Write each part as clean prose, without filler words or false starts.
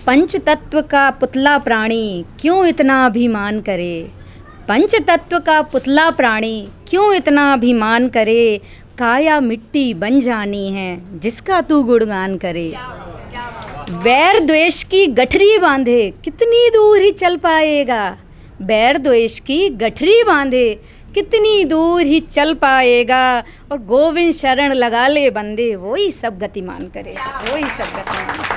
पंच तत्व का पुतला प्राणी क्यों इतना अभिमान करे। पंच तत्व का पुतला प्राणी क्यों इतना अभिमान करे। काया मिट्टी बन जानी है जिसका तू गुणगान करे। वैर द्वेष की गठरी बांधे कितनी दूर ही चल पाएगा। वैर द्वेष की गठरी बांधे कितनी दूर ही चल पाएगा। और गोविंद शरण लगा ले बंदे वही सब गतिमान करे, वही सब गतिमान करे।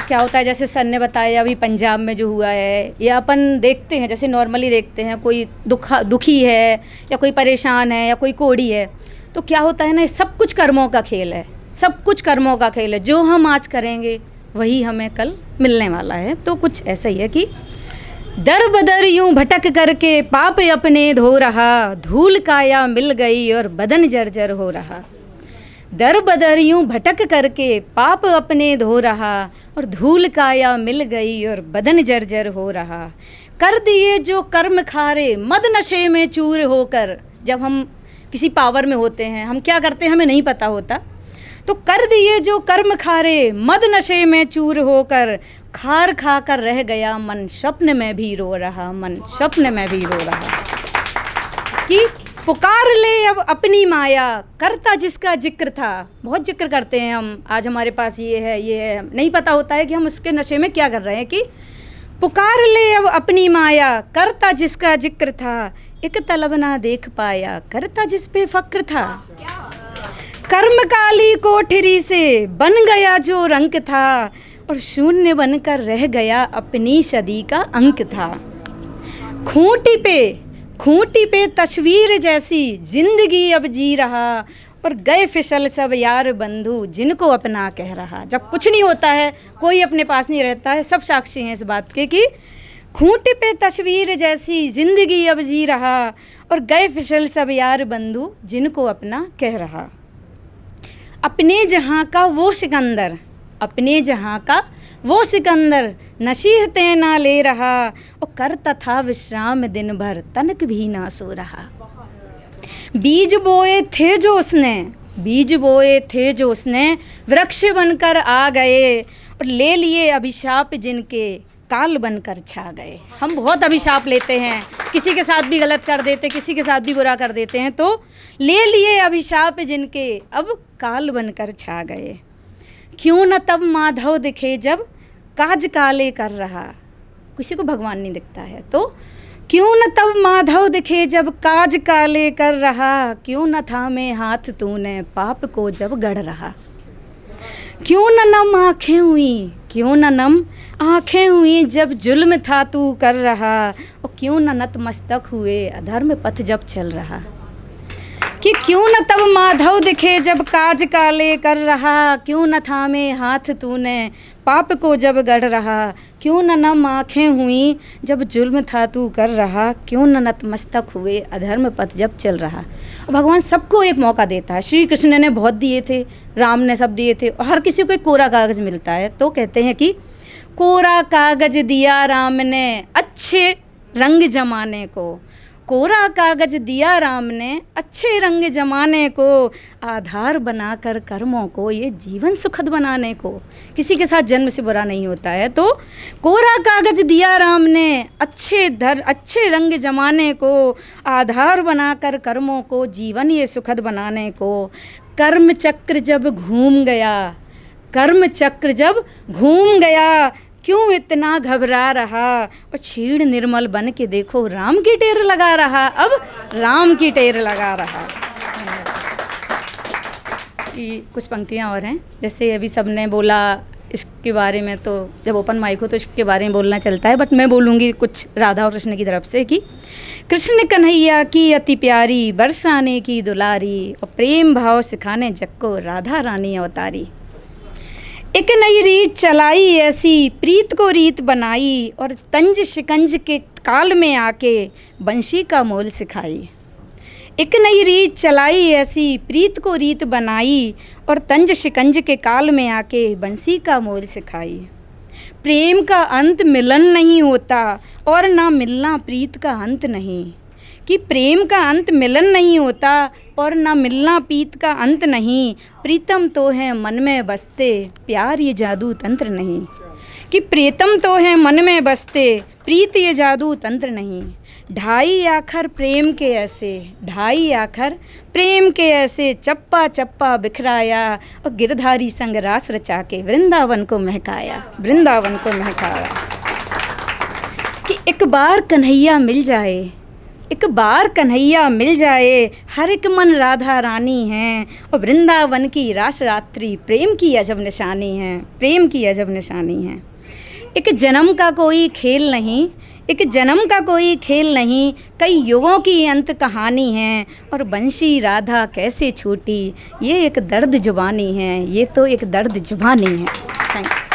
क्या होता है, जैसे सर ने बताया अभी पंजाब में जो हुआ है, या अपन देखते हैं जैसे नॉर्मली देखते हैं कोई दुखी है या कोई परेशान है या कोई कोढ़ी है, तो क्या होता है ना, सब कुछ कर्मों का खेल है, सब कुछ कर्मों का खेल है। जो हम आज करेंगे वही हमें कल मिलने वाला है। तो कुछ ऐसा ही है कि दर बदर यूं भटक करके पाप अपने धो रहा। धूल काया मिल गई और बदन जर्जर हो रहा। दर बदर यूं भटक करके पाप अपने धो रहा और धूल काया मिल गई और बदन जर्जर हो रहा। कर दिए जो कर्म खारे मद नशे में चूर होकर। जब हम किसी पावर में होते हैं, हम क्या करते हैं हमें नहीं पता होता, तो कर दिए जो कर्म खारे मद नशे में चूर होकर। खार खा कर रह गया मन स्वप्न में भी रो रहा। मन स्वप्न में भी रो रहा। कि पुकार ले अब अपनी माया करता जिसका जिक्र था। बहुत जिक्र करते हैं हम, आज हमारे पास ये है, नहीं पता होता है कि हम उसके नशे में क्या कर रहे हैं। कि पुकार ले अब अपनी माया करता जिसका जिक्र था। एक तलब ना देख पाया करता जिस पे फक्र था। कर्म काली कोठरी से बन गया जो रंक था और शून्य बनकर रह गया अपनी सदी का अंक था। खूंटी पे तस्वीर जैसी जिंदगी अब जी रहा और गए फिसल सब यार बंधु जिनको अपना कह रहा। जब कुछ नहीं होता है, कोई अपने पास नहीं रहता है, सब साक्षी हैं इस बात के कि खूंटी पे तस्वीर जैसी जिंदगी अब जी रहा और गए फिसल सब यार बंधु जिनको अपना कह रहा। अपने जहाँ का वो सिकंदर, अपने जहाँ का वो सिकंदर नसीहतें ना ले रहा और करता था विश्राम दिन भर तनक भी ना सो रहा। बीज बोए थे जो उसने वृक्ष बनकर आ गए और ले लिए अभिशाप जिनके काल बनकर छा गए। हम बहुत अभिशाप लेते हैं, किसी के साथ भी गलत कर देते, किसी के साथ भी बुरा कर देते हैं, तो ले लिए अभिशाप जिनके अब काल बनकर छा गए। क्यों न तब माधव दिखे जब काज काले कर रहा। किसी को भगवान नहीं दिखता है, तो क्यों न तब माधव दिखे जब काज काले कर रहा। क्यों न थामे हाथ तूने पाप को जब गढ़ रहा। क्यों न नम आँखें हुई जब जुल्म था तू कर रहा और क्यों न नतमस्तक हुए अधर्म पथ जब चल रहा। कि क्यों न तब माधव दिखे जब काज काले कर रहा। क्यों न थामे हाथ तूने पाप को जब गढ़ रहा। क्यों न नम आँखें हुई जब जुल्म था तू कर रहा। क्यों न नतमस्तक हुए अधर्म पथ जब चल रहा। और भगवान सबको एक मौका देता है। श्री कृष्ण ने बहुत दिए थे, राम ने सब दिए थे, और हर किसी को एक कोरा कागज़ मिलता है। तो कहते हैं कि कोरा कागज़ दिया राम ने अच्छे रंग जमाने को। कोरा कागज दिया राम ने अच्छे रंग जमाने को। आधार बनाकर कर्मों को ये जीवन सुखद बनाने को। किसी के साथ जन्म से बुरा नहीं होता है, तो कोरा कागज दिया राम ने अच्छे रंग जमाने को। आधार बनाकर कर्मों को जीवन ये सुखद बनाने को। कर्म चक्र जब घूम गया क्यों इतना घबरा रहा और क्षीण निर्मल बन के देखो राम की टेर लगा रहा। अब राम की टेर लगा रहा। कि कुछ पंक्तियाँ और हैं, जैसे अभी सबने बोला इसके बारे में, तो जब ओपन माइक हो तो इसके बारे में बोलना चलता है, बट मैं बोलूँगी कुछ राधा और कृष्ण की तरफ से। कि कृष्ण कन्हैया की अति प्यारी बरसाने की दुलारी और प्रेम भाव सिखाने जग को राधा रानी अवतारी। एक नई रीत चलाई ऐसी प्रीत को रीत बनाई और तंज शिकंज के काल में आके बंशी का मोल सिखाई। एक नई रीत चलाई ऐसी प्रीत को रीत बनाई और तंज शिकंज के काल में आके बंसी का मोल सिखाई। प्रेम का अंत मिलन नहीं होता और ना मिलना प्रीत का अंत नहीं। कि प्रेम का अंत मिलन नहीं होता और ना मिलना प्रीत का अंत नहीं। प्रीतम तो है मन में बसते प्यार ये जादू तंत्र नहीं। कि प्रीतम तो है मन में बसते, प्रीत ये जादू तंत्र नहीं। ढाई आखर प्रेम के ऐसे, ढाई आखर प्रेम के ऐसे, चप्पा चप्पा बिखराया और गिरधारी संग रास रचा के वृंदावन को महकाया, वृंदावन को महकाया। कि एक बार कन्हैया मिल जाए, एक बार कन्हैया मिल जाए, हर एक मन राधा रानी हैं और वृंदावन की रास रात्रि प्रेम की अजब निशानी है, प्रेम की अजब निशानी है। एक जन्म का कोई खेल नहीं, एक जन्म का कोई खेल नहीं, कई युगों की अंत कहानी है और बंशी राधा कैसे छूटी, ये एक दर्द जुबानी है, ये तो एक दर्द जुबानी है। Thank you.